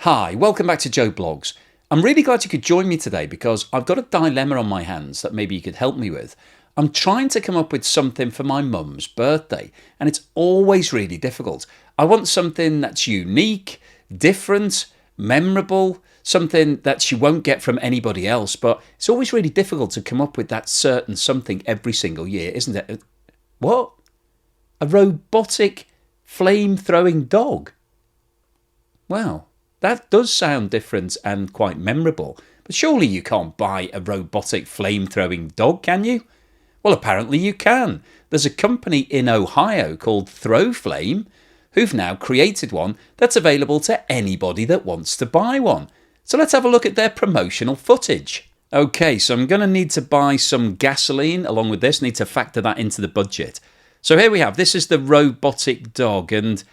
Hi, welcome back to Joe Blogs. I'm really glad you could join me today because I've got a dilemma on my hands that maybe you could help me with. I'm trying to come up with something for my mum's birthday, and it's always really difficult. I want something that's unique, different, memorable, something that she won't get from anybody else, but it's always really difficult to come up with that certain something every single year, isn't it? What? A robotic flame-throwing dog? Well, that does sound different and quite memorable, but surely you can't buy a robotic flame-throwing dog, can you? Well, apparently you can. There's a company in Ohio called Flame who've now created one that's available to anybody that wants to buy one. So let's have a look at their promotional footage. Okay, so I'm going to need to buy some gasoline along with this, need to factor that into the budget. So here we have, this is the robotic dog, and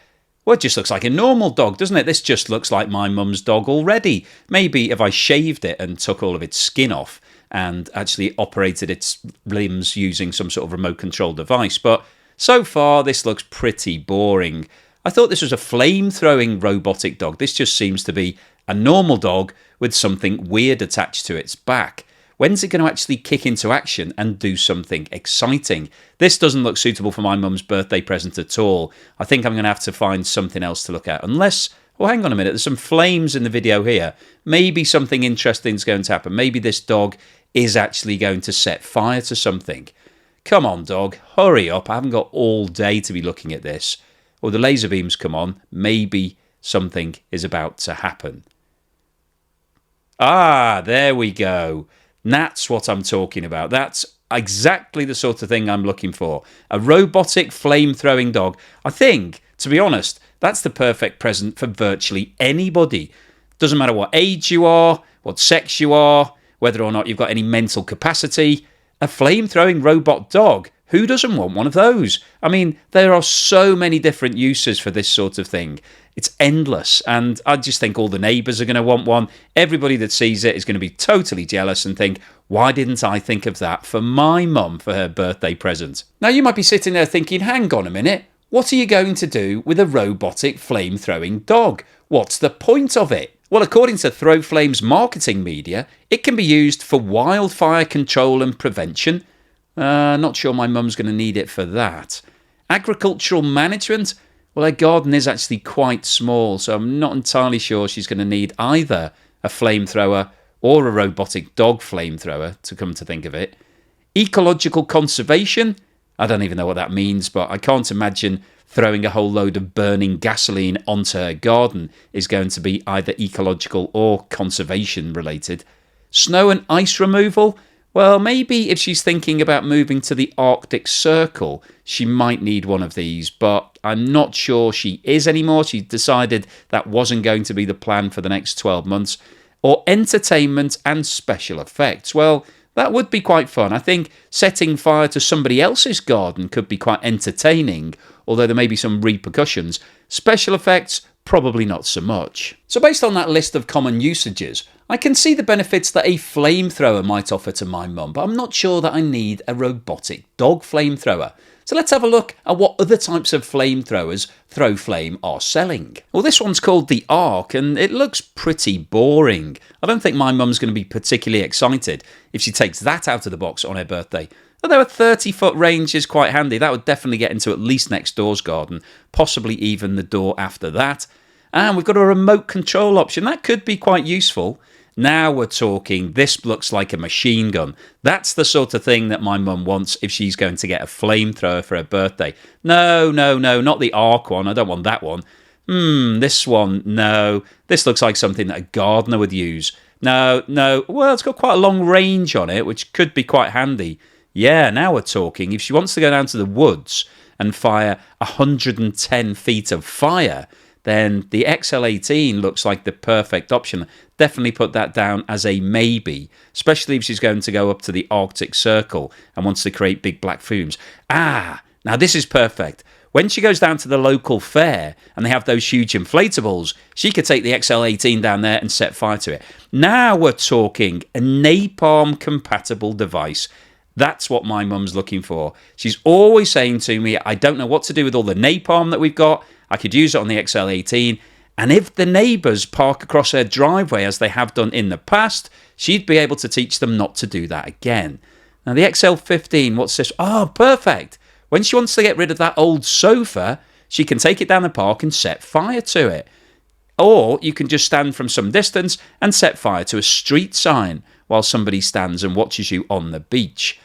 well, it just looks like a normal dog, doesn't it? This just looks like my mum's dog already. Maybe if I shaved it and took all of its skin off and actually operated its limbs using some sort of remote control device. But so far, this looks pretty boring. I thought this was a flame-throwing robotic dog. This just seems to be a normal dog with something weird attached to its back. When's it going to actually kick into action and do something exciting? This doesn't look suitable for my mum's birthday present at all. I think I'm going to have to find something else to look at. Unless, well, hang on a minute, there's some flames in the video here. Maybe something interesting is going to happen. Maybe this dog is actually going to set fire to something. Come on, dog, hurry up. I haven't got all day to be looking at this. Or the laser beams come on. Maybe something is about to happen. Ah, there we go. That's what I'm talking about. That's exactly the sort of thing I'm looking for. A robotic flame-throwing dog. I think, to be honest, that's the perfect present for virtually anybody. Doesn't matter what age you are, what sex you are, whether or not you've got any mental capacity. A flame-throwing robot dog. Who doesn't want one of those? I mean, there are so many different uses for this sort of thing. It's endless, and I just think all the neighbours are going to want one. Everybody that sees it is going to be totally jealous and think, why didn't I think of that for my mum for her birthday present? Now, you might be sitting there thinking, hang on a minute, what are you going to do with a robotic flame-throwing dog? What's the point of it? Well, according to Flame's marketing media, it can be used for wildfire control and prevention. Not sure my mum's going to need it for that. Agricultural management? Well, her garden is actually quite small, so I'm not entirely sure she's going to need either a flamethrower or a robotic dog flamethrower, to come to think of it. Ecological conservation? I don't even know what that means, but I can't imagine throwing a whole load of burning gasoline onto her garden is going to be either ecological or conservation related. Snow and ice removal? Well, maybe if she's thinking about moving to the Arctic Circle, she might need one of these, but I'm not sure she is anymore. She decided that wasn't going to be the plan for the next 12 months. Or entertainment and special effects. Well, that would be quite fun. I think setting fire to somebody else's garden could be quite entertaining, although there may be some repercussions. Special effects, probably not so much. So based on that list of common usages, I can see the benefits that a flamethrower might offer to my mum, but I'm not sure that I need a robotic dog flamethrower. So let's have a look at what other types of flamethrowers Flame are selling. Well, this one's called the Arc, and it looks pretty boring. I don't think my mum's going to be particularly excited if she takes that out of the box on her birthday. Although a 30-foot range is quite handy. That would definitely get into at least next door's garden, possibly even the door after that. And we've got a remote control option. That could be quite useful. Now we're talking. This looks like a machine gun. That's the sort of thing that my mum wants if she's going to get a flamethrower for her birthday. No, not the Arc one. I don't want that one. This one, no. This looks like something that a gardener would use. No. Well, it's got quite a long range on it, which could be quite handy. Yeah, now we're talking. If she wants to go down to the woods and fire 110 feet of fire, then the XL18 looks like the perfect option. Definitely put that down as a maybe, especially if she's going to go up to the Arctic Circle and wants to create big black fumes. Now this is perfect. When she goes down to the local fair and they have those huge inflatables, she could take the XL18 down there and set fire to it. Now we're talking a napalm compatible device. That's what my mum's looking for. She's always saying to me, I don't know what to do with all the napalm that we've got. I could use it on the XL18. And if the neighbours park across her driveway as they have done in the past, she'd be able to teach them not to do that again. Now the XL15, what's this? Oh, perfect. When she wants to get rid of that old sofa, she can take it down the park and set fire to it. Or you can just stand from some distance and set fire to a street sign while somebody stands and watches you on the beach.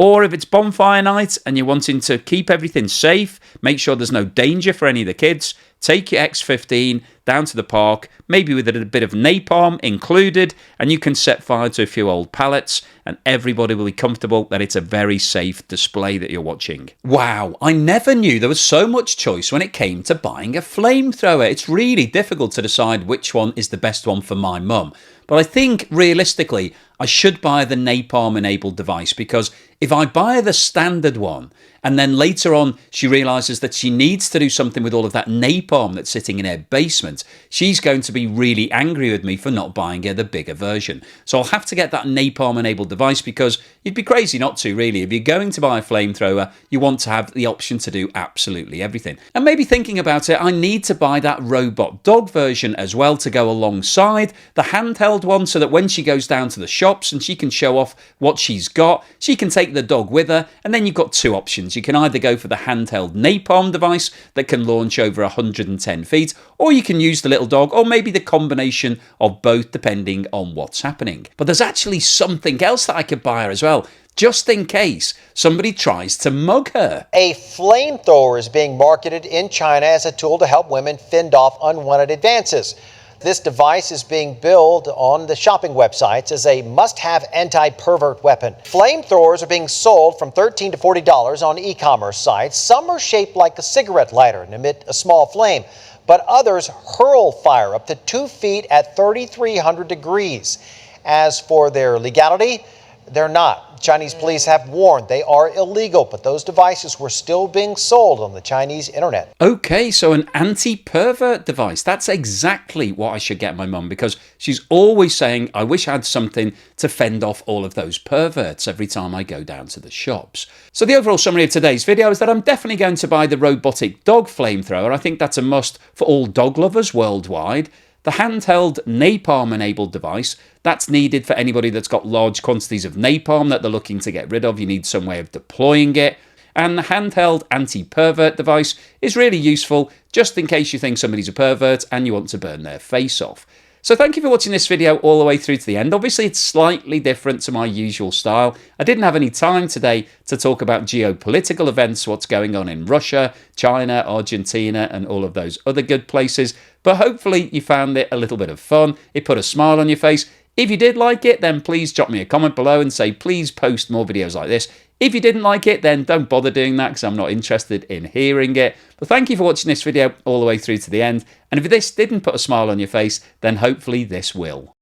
Or if it's bonfire night and you're wanting to keep everything safe, make sure there's no danger for any of the kids, take your X15 down to the park, maybe with a bit of napalm included, and you can set fire to a few old pallets, and everybody will be comfortable that it's a very safe display that you're watching. Wow, I never knew there was so much choice when it came to buying a flamethrower. It's really difficult to decide which one is the best one for my mum. But I think, realistically, I should buy the napalm-enabled device, because if I buy the standard one, and then later on she realises that she needs to do something with all of that napalm that's sitting in her basement, she's going to be really angry with me for not buying her the bigger version. So I'll have to get that napalm-enabled device, because you'd be crazy not to, really. If you're going to buy a flamethrower, you want to have the option to do absolutely everything. And maybe thinking about it, I need to buy that robot dog version as well to go alongside the handheld one, so that when she goes down to the shops and she can show off what she's got, she can take the dog with her. And then you've got two options. You can either go for the handheld napalm device that can launch over 110 feet, or you can use the little dog, or maybe the combination of both, depending on what's happening. But there's actually something else that I could buy her as well, just in case somebody tries to mug her. A flamethrower is being marketed in China as a tool to help women fend off unwanted advances. This device is being billed on the shopping websites as a must-have anti-pervert weapon. Flamethrowers are being sold from $13 to $40 on e-commerce sites. Some are shaped like a cigarette lighter and emit a small flame, but others hurl fire up to 2 feet at 3,300 degrees. As for their legality, they're not. Chinese police have warned they are illegal, but those devices were still being sold on the Chinese internet. Okay, so an anti-pervert device. That's exactly what I should get my mum, because she's always saying, I wish I had something to fend off all of those perverts every time I go down to the shops. So the overall summary of today's video is that I'm definitely going to buy the robotic dog flamethrower. I think that's a must for all dog lovers worldwide. The handheld napalm-enabled device, that's needed for anybody that's got large quantities of napalm that they're looking to get rid of. You need some way of deploying it. And the handheld anti-pervert device is really useful just in case you think somebody's a pervert and you want to burn their face off. So thank you for watching this video all the way through to the end. Obviously, it's slightly different to my usual style. I didn't have any time today to talk about geopolitical events, what's going on in Russia, China, Argentina, and all of those other good places. But hopefully you found it a little bit of fun. It put a smile on your face. If you did like it, then please drop me a comment below and say, please post more videos like this. If you didn't like it, then don't bother doing that, because I'm not interested in hearing it. But thank you for watching this video all the way through to the end. And if this didn't put a smile on your face, then hopefully this will.